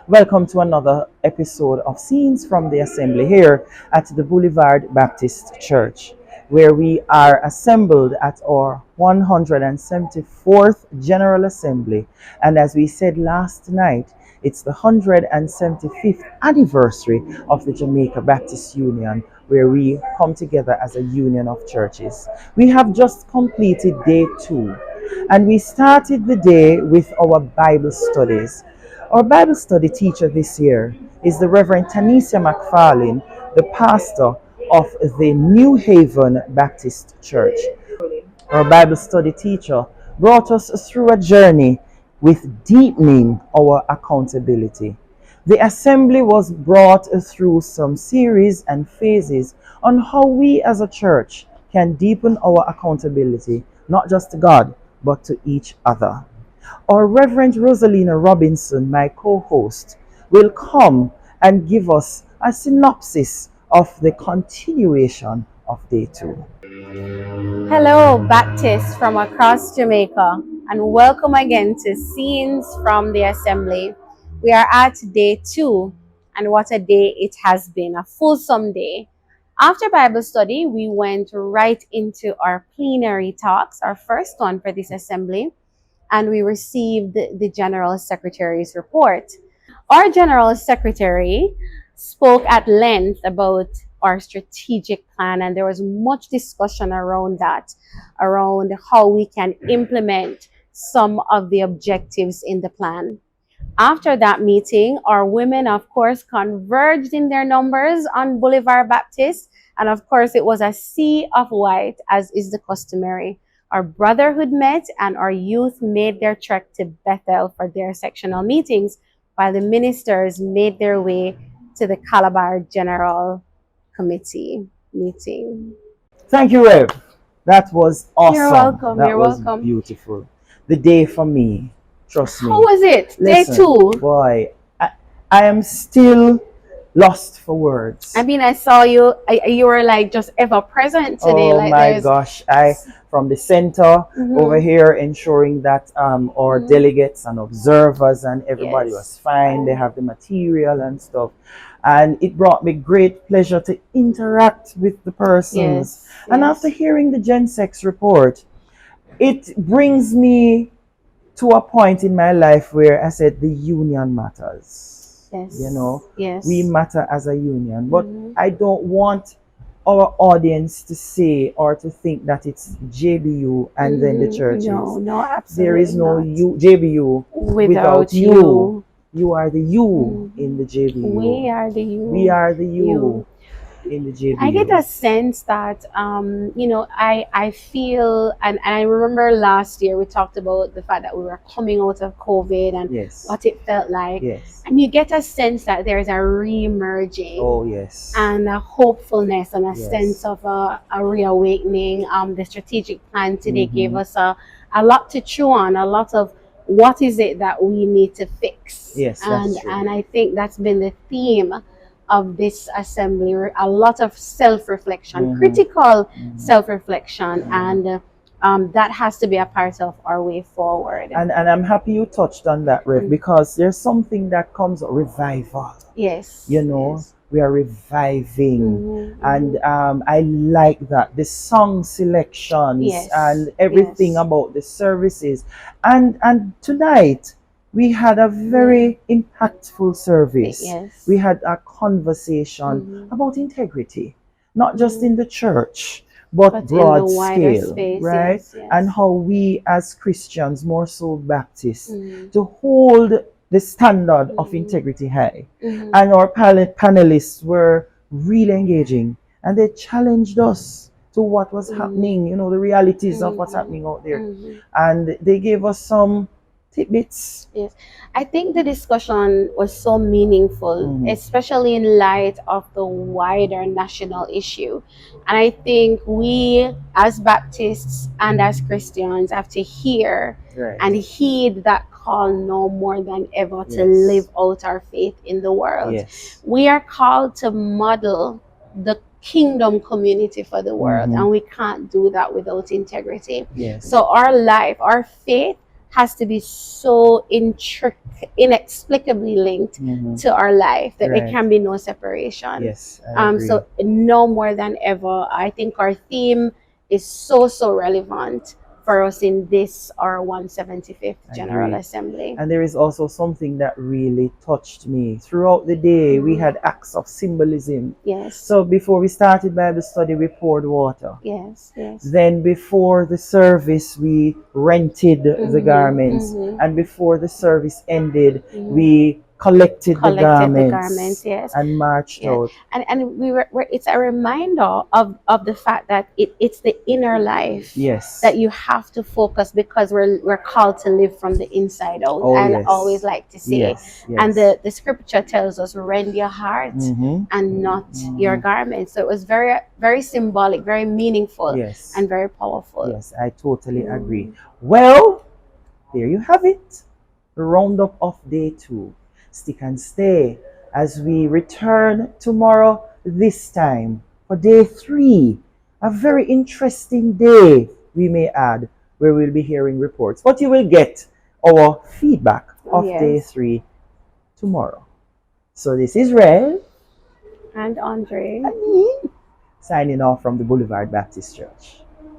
Welcome to another episode of Scenes from the Assembly here at the Boulevard Baptist Church, where we are assembled at our 174th General Assembly. And as we said last night, it's the 175th anniversary of the Jamaica Baptist Union, where we come together as a union of churches. We have just completed day 2, and we started the day with our Bible studies. Our Bible study teacher this year is the Reverend Tanisha McFarlane, the pastor of the New Haven Baptist Church. Our Bible study teacher brought us through a journey with deepening our accountability. The assembly was brought through some series and phases on how we as a church can deepen our accountability, not just to God, but to each other. Our Reverend Rosalina Robinson, my co-host, will come and give us a synopsis of the continuation of day 2. Hello, Baptists from across Jamaica, and welcome again to Scenes from the Assembly. We are at day 2, and what a day it has been, a fulsome day. After Bible study, we went right into our plenary talks, our first one for this assembly, and we received the General Secretary's report. Our General Secretary spoke at length about our strategic plan, and there was much discussion around that, around how we can implement some of the objectives in the plan. After that meeting, our women, of course, converged in their numbers on Boulevard Baptist, and of course, it was a sea of white, as is the customary. Our brotherhood met, and our youth made their trek to Bethel for their sectional meetings, while the ministers made their way to the Calabar General Committee meeting. Thank you, Rev. That was awesome. You're welcome. That You're was welcome. beautiful. The day for me, trust me. How was it? Listen, Day 2. boy, I am still lost for words. I mean, I saw you. You were like just ever present today. Oh like my gosh! From the center over here, ensuring that our delegates and observers and everybody was fine. They have the material and stuff, and it brought me great pleasure to interact with the persons. And after hearing the Gen Sex report, it brings me to a point in my life where I said the union matters. You know, we matter as a union, but I don't want our audience to say or to think that it's JBU and then the churches. No, absolutely. There is no JBU without you. You are the you in the JBU. We are the you. We are the you in the JBU. I get a sense that, I feel, and I remember last year we talked about the fact that we were coming out of COVID and what it felt like. And you get a sense that there's a re-emerging. Oh, yes. And a hopefulness and a sense of a reawakening. The strategic plan today gave us a lot to chew on, a lot of what is it that we need to fix. Yes, that's true. And I think that's been the theme of this assembly, a lot of self-reflection, critical self-reflection, and that has to be a part of our way forward. And I'm happy you touched on that, Rev, because there's something that comes, revival. Yes. You know, we are reviving, and I like that, the song selections and everything about the services, and tonight we had a very impactful service. We had a conversation about integrity, not just in the church, but broad scale, space, right? And how we as Christians, more so Baptists, to hold the standard of integrity high. And our panelists were really engaging, and they challenged us to what was happening, you know, the realities of what's happening out there. And they gave us some tidbits. Yes, I think the discussion was so meaningful, especially in light of the wider national issue. And I think we as Baptists and as Christians have to hear and heed that call no more than ever to live out our faith in the world. We are called to model the kingdom community for the world, and we can't do that without integrity. So our life, our faith, has to be so inexplicably linked Mhm. to our life that there Right. can be no separation. Yes, I agree. So no more than ever, I think our theme is so relevant for us in this our 175th General Agree. Assembly. And there is also something that really touched me. Throughout the day, we had acts of symbolism. Yes. So before we started Bible study, we poured water. Yes. Then before the service, we rented the garments. mhm. And before the service ended, Mhm. we collected the Collected the garments garments, yes. and marched Yeah. out. And we're it's a reminder of the fact that it's the inner life Yes. that you have to focus, because we're called to live from the inside out. Oh, and yes. I always like to say, Yes. and the scripture tells us, rend your heart Mhm. and not your garment. So it was very symbolic, very meaningful, Yes. and very powerful. Yes, I totally agree. Well, there you have it. The roundup of day 2. Stick and stay as we return tomorrow, this time for day 3. A very interesting day, we may add, where we'll be hearing reports. But you will get our feedback of day Yes. 3 tomorrow. So this is Red And Andre. and me signing off from the Boulevard Baptist Church.